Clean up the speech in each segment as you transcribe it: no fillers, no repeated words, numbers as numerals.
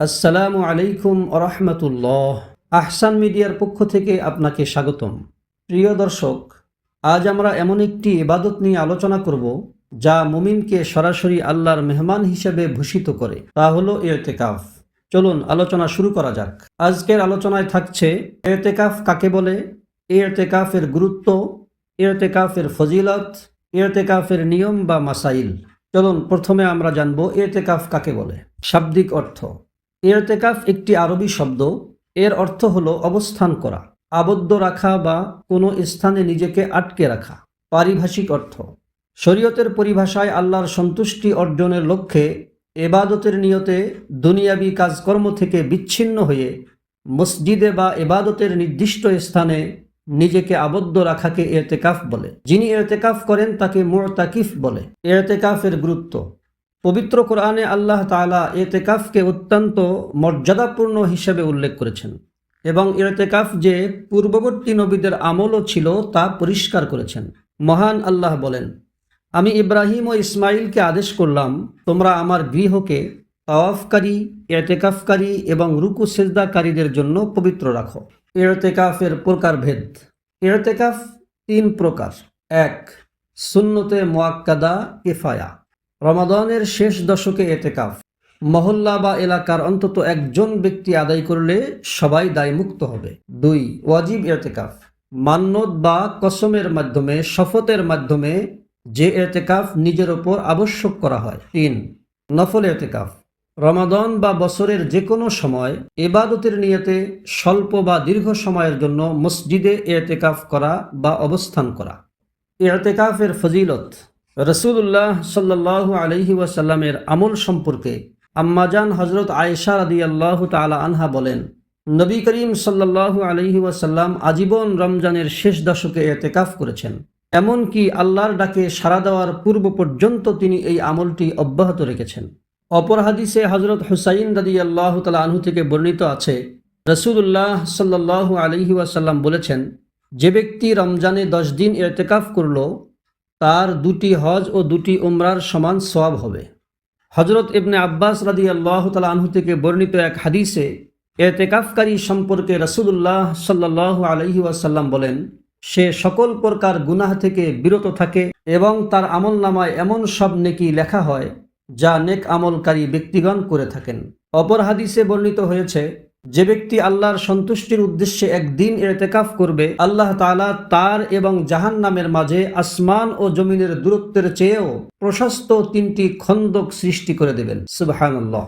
আসসালামু আলাইকুম আরহামতুল্লাহ। আহসান মিডিয়ার পক্ষ থেকে আপনাকে স্বাগতম। প্রিয় দর্শক, আজ আমরা এমন একটি ইবাদত নিয়ে আলোচনা করব যা মুমিনকে সরাসরি আল্লাহর মেহমান হিসেবে ভূষিত করে, তা হলো ইরতেকাফ। চলুন আলোচনা শুরু করা যাক। আজকের আলোচনায় থাকছে ইরতেকাফ কাকে বলে, ইরতেকাফের গুরুত্ব, ইরতেকাফের ফজিলত, ইরতেকাফের নিয়ম বা মাসাইল। চলুন প্রথমে আমরা জানব ইরতেকাফ কাকে বলে। শাব্দিক অর্থ: ইরতেকাফ একটি আরবি শব্দ। এর অর্থ হলো অবস্থান করা, আবদ্ধ রাখা বা কোনো স্থানে নিজেকে আটকে রাখা। পারিভাষিক অর্থ: শরীয়তের পরিভাষায় আল্লাহর সন্তুষ্টি অর্জনের লক্ষ্যে এবাদতের নিয়তে দুনিয়াবি কাজকর্ম থেকে বিচ্ছিন্ন হয়ে মসজিদে বা এবাদতের নির্দিষ্ট স্থানে নিজেকে আবদ্ধ রাখাকে ইরতেকাফ বলে। যিনি ইরতেকাফ করেন তাকে মুতাকিফ বলে। ইরতেকাফের গুরুত্ব: পবিত্র কোরআনে আল্লাহ তাআলা ইরতেকাফকে অত্যন্ত মর্যাদাপূর্ণ হিসেবে উল্লেখ করেছেন এবং ইরতেকাফ যে পূর্ববর্তী নবীদের আমলও ছিল তা পরিষ্কার করেছেন। মহান আল্লাহ বলেন, আমি ইব্রাহিম ও ইসমাইলকে আদেশ করলাম, তোমরা আমার গৃহকে তাওয়াফকারী, ইরতেকাফকারী এবং রুকু সিজদাকারীদের জন্য পবিত্র রাখো। ইরতেকাফের প্রকারভেদ: ইরতেকাফ 3 প্রকার। 1. সুন্নতে মুআক্কাদা কিফায়া। রমাদানের শেষ দশকে ইরতেকাফ। মহল্লা বা এলাকার অন্তত একজন ব্যক্তি আদায় করলে সবাই দায়মুক্ত হবে। 2. ওয়াজিব ইরতেকাফ। মান্নত বা কসমের মাধ্যমে, শপথের মাধ্যমে যে ইরতেকাফ নিজের ওপর আবশ্যক করা হয়। 3. নফল ইরতেকাফ। রমাদান বা বছরের যে কোনো সময় ইবাদতের নিয়তে স্বল্প বা দীর্ঘ সময়ের জন্য মসজিদে ইরতেকাফ করা বা অবস্থান করা। ইরতেকাফের ফজিলত: রাসূলুল্লাহ সাল্লাল্লাহু আলাইহি ওয়াসাল্লামের আমল সম্পর্কে আম্মাজান হযরত আয়েশা রাদিয়াল্লাহু তাআলা আনহা বলেন, নবী করিম সাল্লাল্লাহু আলাইহি ওয়াসাল্লাম আজীবন রমজানের শেষ দশকে ইরতেকাফ করেছেন। এমনকি আল্লাহর ডাকে সাড়া দেওয়ার পূর্ব পর্যন্ত তিনি এই আমলটি অব্যাহত রেখেছেন। অপর হাদিসে হযরত হুসাইন রাদিয়াল্লাহু তাআলা আনহু থেকে বর্ণিত আছে, রাসূলুল্লাহ সাল্লাল্লাহু আলাইহি ওয়াসাল্লাম বলেছেন, যে ব্যক্তি রমজানে 10 দিন ইরতেকাফ করল তার 2টি হজ ও 2টি উমরার সমান সওয়াব হবে। হযরত ইবনে আব্বাস রাদিয়াল্লাহু তাআলা আনহু থেকে বর্ণিত এক হাদিসে ইরতেকাফকারী সম্পর্কে রাসূলুল্লাহ সাল্লাল্লাহু আলাইহি ওয়াসাল্লাম বলেন, সে সকল প্রকার গুনাহ থেকে বিরত থাকে এবং তার আমলনামায় এমন সব নেকি লেখা হয় যা নেক আমলকারী ব্যক্তিগণ করে থাকেন। অপর হাদিসে বর্ণিত হয়েছে, যে ব্যক্তি আল্লাহর সন্তুষ্টির উদ্দেশ্যে একদিন ইরতেকাফ করবে, আল্লাহ তাআলা তার এবং জাহান্নামের মাঝে আসমান ও জমিনের দূরত্বের চেয়েও প্রশস্ত 3টি খন্দক সৃষ্টি করে দেবেন। সুবহানাল্লাহ।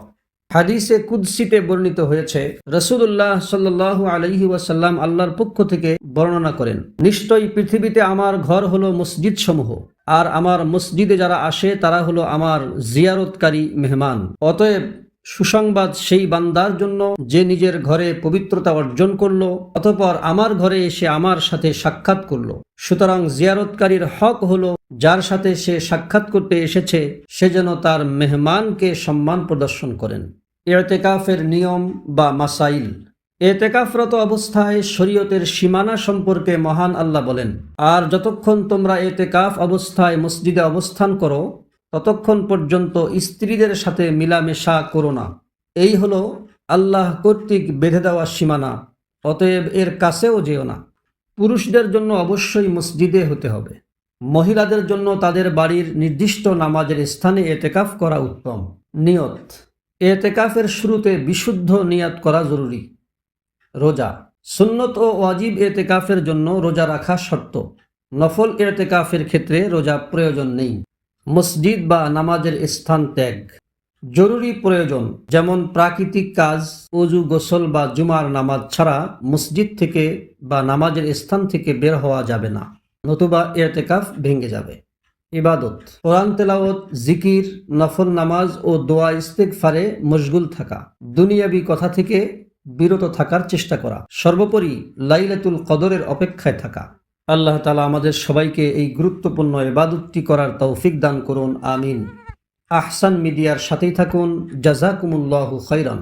হাদিসে কুদসিতে বর্ণিত হয়েছে, রাসূলুল্লাহ সাল্লাল্লাহু আলাইহি ওয়াসাল্লাম আল্লাহর পক্ষ থেকে বর্ণনা করেন, নিশ্চয়ই পৃথিবীতে আমার ঘর হলো মসজিদ সমূহ, আর আমার মসজিদে যারা আসে তারা হলো আমার জিয়ারতকারী মেহমান। অতএব সুসংবাদ সেই বান্দার জন্য যে নিজের ঘরে পবিত্রতা অর্জন করলো, অতঃপর আমার ঘরে এসে আমার সাথে সাক্ষাৎ করলো। সুতরাং জিয়ারতকারীর হক হলো যার সাথে সে সাক্ষাৎ করতে এসেছে সে যেন তার মেহমানকে সম্মান প্রদর্শন করেন। ইরতেকাফের নিয়ম বা মাসাইল: ইরতেকাফরত অবস্থায় শরীয়তের সীমানা সম্পর্কে মহান আল্লাহ বলেন, আর যতক্ষণ তোমরা ইরতেকাফ অবস্থায় মসজিদে অবস্থান করো ততক্ষণ পর্যন্ত স্ত্রীদের সাথে মিলামেশা করো না। এই হলো আল্লাহ কর্তৃক বেঁধে দেওয়া সীমানা, অতএব এর কাছেও যেও না। পুরুষদের জন্য অবশ্যই মসজিদে হতে হবে। মহিলাদের জন্য তাদের বাড়ির নির্দিষ্ট নামাজের স্থানে ইরতেকাফ করা উত্তম। নিয়ত: ইরতেকাফের শুরুতে বিশুদ্ধ নিয়ত করা জরুরি। রোজা: সুন্নত ও ওয়াজিব ইরতেকাফের জন্য রোজা রাখা শর্ত। নফল ইরতেকাফের ক্ষেত্রে রোজা প্রয়োজন নেই। মসজিদ বা নামাজের স্থান ত্যাগ: জরুরি প্রয়োজন যেমন প্রাকৃতিক কাজ, ওযু, গোসল বা জুমার নামাজ ছাড়া মসজিদ থেকে বা নামাজের স্থান থেকে বের হওয়া যাবে না, নতুবা ইরতেকাফ ভেঙে যাবে। ইবাদত: কোরআন তেলাওয়াত, জিকির, নফল নামাজ ও দোয়া ইস্তিগফারে মশগুল থাকা, দুনিয়াবি কথা থেকে বিরত থাকার চেষ্টা করা, সর্বোপরি লাইলাতুল কদরের অপেক্ষায় থাকা। আল্লাহ তাআলা আমাদের সবাইকে এই গুরুত্বপূর্ণ ইবাদতটি করার তৌফিক দান করুন। আমিন। আহসান মিডিয়ার সাথেই থাকুন। জাযাকুমুল্লাহু খাইরান।